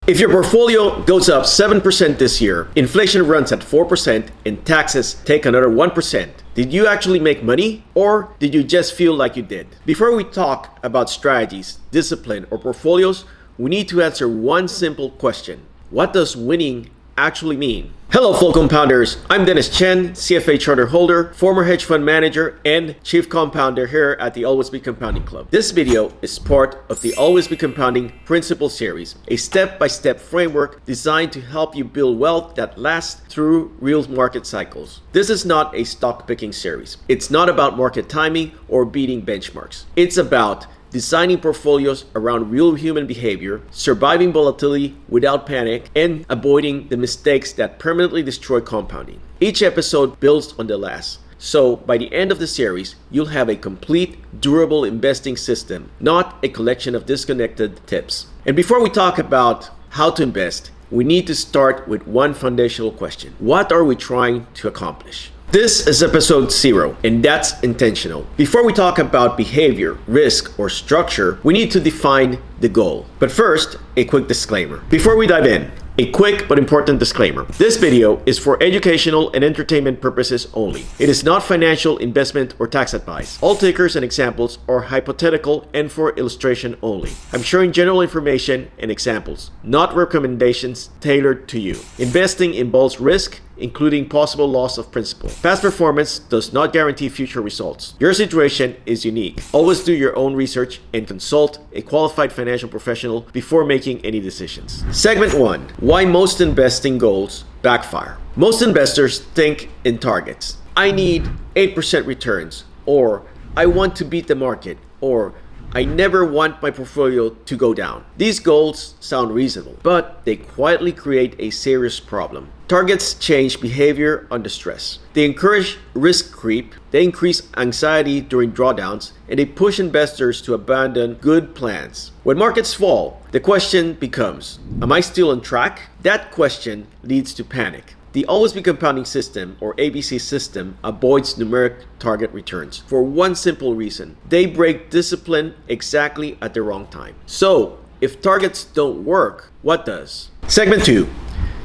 If your portfolio goes up 7% this year, inflation runs at 4%, and taxes take another 1%, did you actually make money, or did you just feel like you did? Before we talk about strategies, discipline, or portfolios, we need to answer one simple question. What does winning actually mean? Hello, fellow compounders. I'm Dennis Chen, CFA charterholder, former hedge fund manager, and chief compounder here at the Always Be Compounding Club. This video is part of the Always Be Compounding Principle series, a step-by-step framework designed to help you build wealth that lasts through real market cycles. This is not a stock picking series. It's not about market timing or beating benchmarks. It's about designing portfolios around real human behavior, surviving volatility without panic, and avoiding the mistakes that permanently destroy compounding. Each episode builds on the last. So by the end of the series, you'll have a complete, durable investing system, not a collection of disconnected tips. And before we talk about how to invest, we need to start with one foundational question. What are we trying to accomplish? This is episode 0, and that's intentional. Before we talk about behavior, risk, or structure, we need to define the goal. But first, a quick disclaimer. Before we dive in, a quick but important disclaimer. This video is for educational and entertainment purposes only. It is not financial, investment, or tax advice. All takers and examples are hypothetical and for illustration only. I'm sharing general information and examples, not recommendations tailored to you. Investing involves risk, including possible loss of principal. Past performance does not guarantee future results. Your situation is unique. Always do your own research and consult a qualified financial professional before making any decisions. Segment 1. Why most investing goals backfire. Most investors think in targets. I need 8% returns, or I want to beat the market, or I never want my portfolio to go down. These goals sound reasonable, but they quietly create a serious problem. Targets change behavior under stress. They encourage risk creep, they increase anxiety during drawdowns, and they push investors to abandon good plans. When markets fall, the question becomes, am I still on track? That question leads to panic. The Always Be Compounding system, or ABC system, avoids numeric target returns for one simple reason. They break discipline exactly at the wrong time. So, if targets don't work, what does? Segment 2.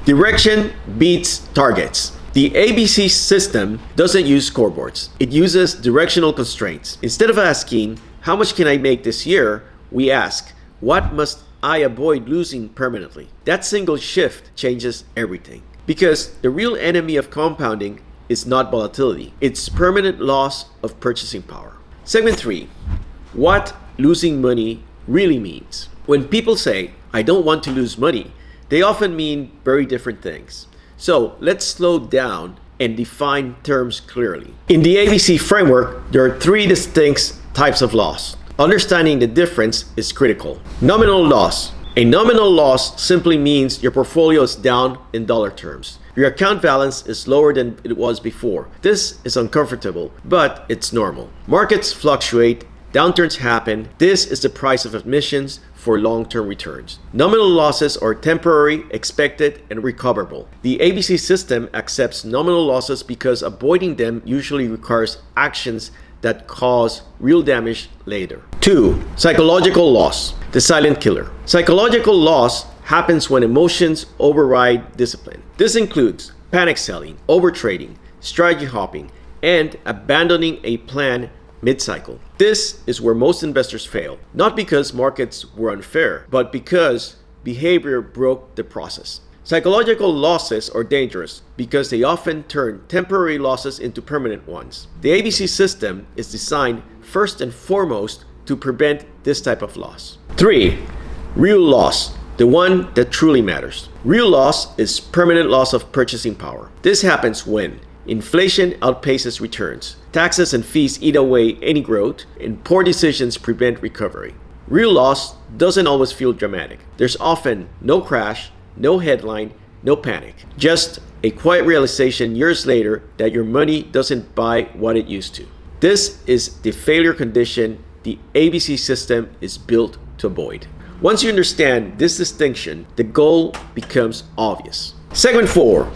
Direction beats targets. The ABC system doesn't use scoreboards. It uses directional constraints. Instead of asking, how much can I make this year? We ask, what must I avoid losing permanently? That single shift changes everything. Because the real enemy of compounding is not volatility. It's permanent loss of purchasing power. Segment 3. What losing money really means. When people say, I don't want to lose money, they often mean very different things. So let's slow down and define terms clearly. In the ABC framework, there are 3 distinct types of loss. Understanding the difference is critical. Nominal loss. A nominal loss simply means your portfolio is down in dollar terms. Your account balance is lower than it was before. This is uncomfortable, but it's normal. Markets fluctuate, downturns happen. This is the price of admissions for long-term returns. Nominal losses are temporary, expected, and recoverable. The ABC system accepts nominal losses because avoiding them usually requires actions that cause real damage later. 2. Psychological loss, the silent killer. Psychological loss happens when emotions override discipline. This includes panic selling, overtrading, strategy hopping, and abandoning a plan mid-cycle. This is where most investors fail, not because markets were unfair, but because behavior broke the process. Psychological losses are dangerous because they often turn temporary losses into permanent ones. The ABC system is designed first and foremost to prevent this type of loss. 3. Real loss, the one that truly matters. Real loss is permanent loss of purchasing power. This happens when inflation outpaces returns, taxes and fees eat away any growth, and poor decisions prevent recovery. Real loss doesn't always feel dramatic. There's often no crash, no headline, no panic. Just a quiet realization years later that your money doesn't buy what it used to. This is the failure condition the ABC system is built to avoid. Once you understand this distinction, the goal becomes obvious. Segment 4.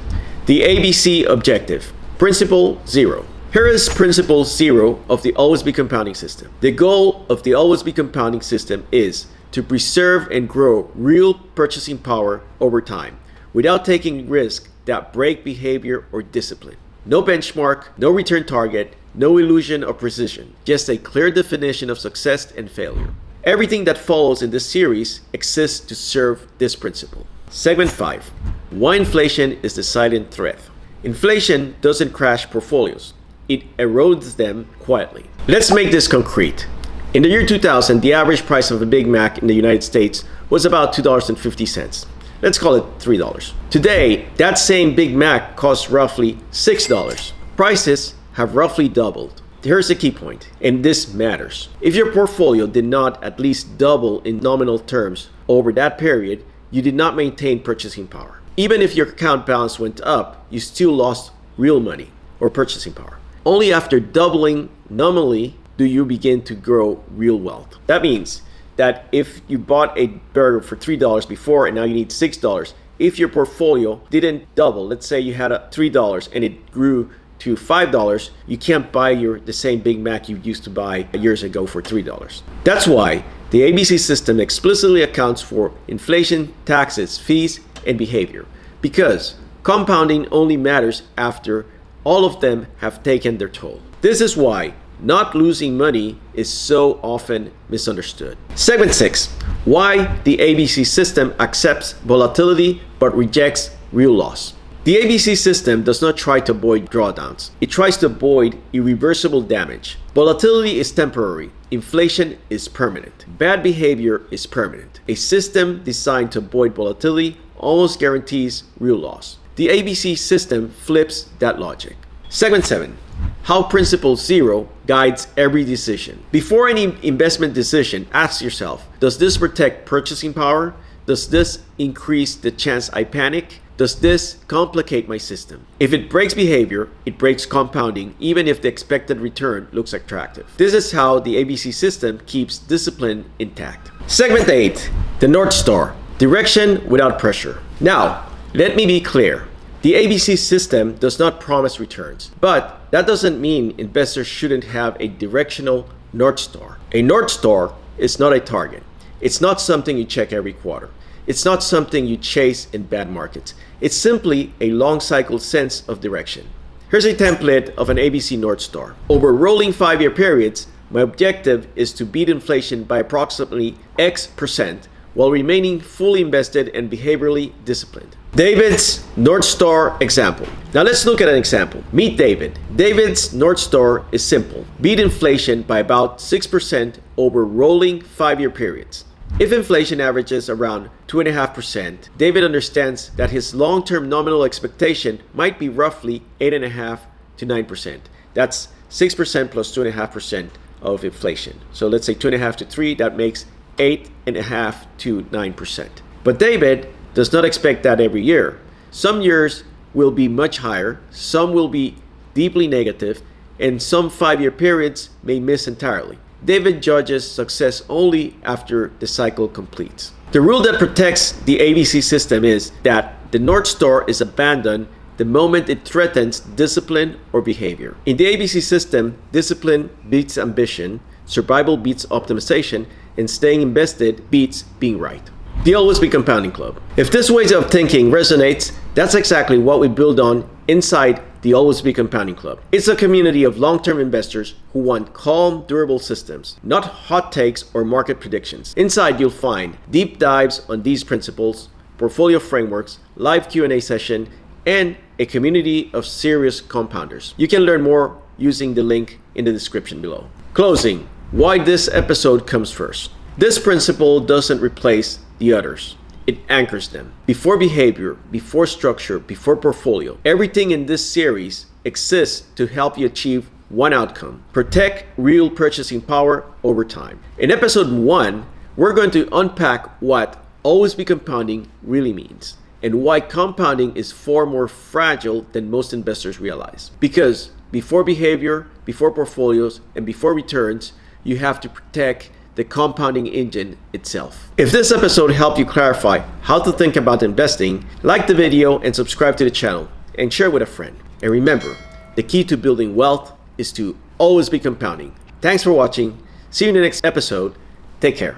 The ABC objective. Principle 0. Here is principle 0 of the Always Be Compounding system. The goal of the Always Be Compounding system is to preserve and grow real purchasing power over time without taking risks that break behavior or discipline. No benchmark, no return target, no illusion of precision, just a clear definition of success and failure. Everything that follows in this series exists to serve this principle. Segment 5. Why inflation is the silent threat. Inflation doesn't crash portfolios. It erodes them quietly. Let's make this concrete. In the year 2000, the average price of a Big Mac in the United States was about $2.50. Let's call it $3. Today, that same Big Mac costs roughly $6. Prices have roughly doubled. Here's the key point, and this matters. If your portfolio did not at least double in nominal terms over that period, you did not maintain purchasing power. Even if your account balance went up, you still lost real money or purchasing power. Only after doubling nominally do you begin to grow real wealth. That means that if you bought a burger for $3 before and now you need $6, if your portfolio didn't double, let's say you had $3 and it grew to $5, you can't buy the same Big Mac you used to buy years ago for $3. That's why the ABC system explicitly accounts for inflation, taxes, fees, and behavior, because compounding only matters after all of them have taken their toll. This is why not losing money is so often misunderstood. Segment 6. Why the ABC system accepts volatility but rejects real loss. The ABC system does not try to avoid drawdowns. It tries to avoid irreversible damage. Volatility is temporary. Inflation is permanent. Bad behavior is permanent. A system designed to avoid volatility almost guarantees real loss. The ABC system flips that logic. Segment 7. How Principle Zero guides every decision. Before any investment decision, ask yourself, does this protect purchasing power? Does this increase the chance I panic? Does this complicate my system? If it breaks behavior, it breaks compounding, even if the expected return looks attractive. This is how the ABC system keeps discipline intact. Segment 8. The North Star. Direction without pressure. Now, let me be clear. The ABC system does not promise returns, but that doesn't mean investors shouldn't have a directional North Star. A North Star is not a target. It's not something you check every quarter. It's not something you chase in bad markets. It's simply a long cycle sense of direction. Here's a template of an ABC North Star. Over rolling 5-year periods, my objective is to beat inflation by approximately X% while remaining fully invested and behaviorally disciplined. David's North Star example. Now let's look at an example. Meet David. David's North Star is simple. Beat inflation by about 6% over rolling 5-year periods. If inflation averages around 2.5%, David understands that his long-term nominal expectation might be roughly 8.5% to 9%. That's 6% plus 2.5% of inflation. So let's say 2.5 to 3, that makes 8.5 to 9%. But David does not expect that every year. Some years will be much higher, some will be deeply negative, and some 5-year periods may miss entirely. David judges success only after the cycle completes. The rule that protects the ABC system is that the North Star is abandoned the moment it threatens discipline or behavior. In the ABC system, discipline beats ambition, survival beats optimization, and staying invested beats being right. The Always Be Compounding Club. If this way of thinking resonates, that's exactly what we build on inside the Always Be Compounding Club. It's a community of long-term investors who want calm, durable systems, not hot takes or market predictions. Inside, you'll find deep dives on these principles, portfolio frameworks, live Q&A session, and a community of serious compounders. You can learn more using the link in the description below. Closing. Why this episode comes first. This principle doesn't replace the others. It anchors them. Before behavior, before structure, before portfolio, everything in this series exists to help you achieve one outcome: protect real purchasing power over time. In episode 1, we're going to unpack what always be compounding really means and why compounding is far more fragile than most investors realize. Because before behavior, before portfolios, and before returns, you have to protect the compounding engine itself. If this episode helped you clarify how to think about investing, like the video and subscribe to the channel and share with a friend. And remember, the key to building wealth is to always be compounding. Thanks for watching. See you in the next episode. Take care.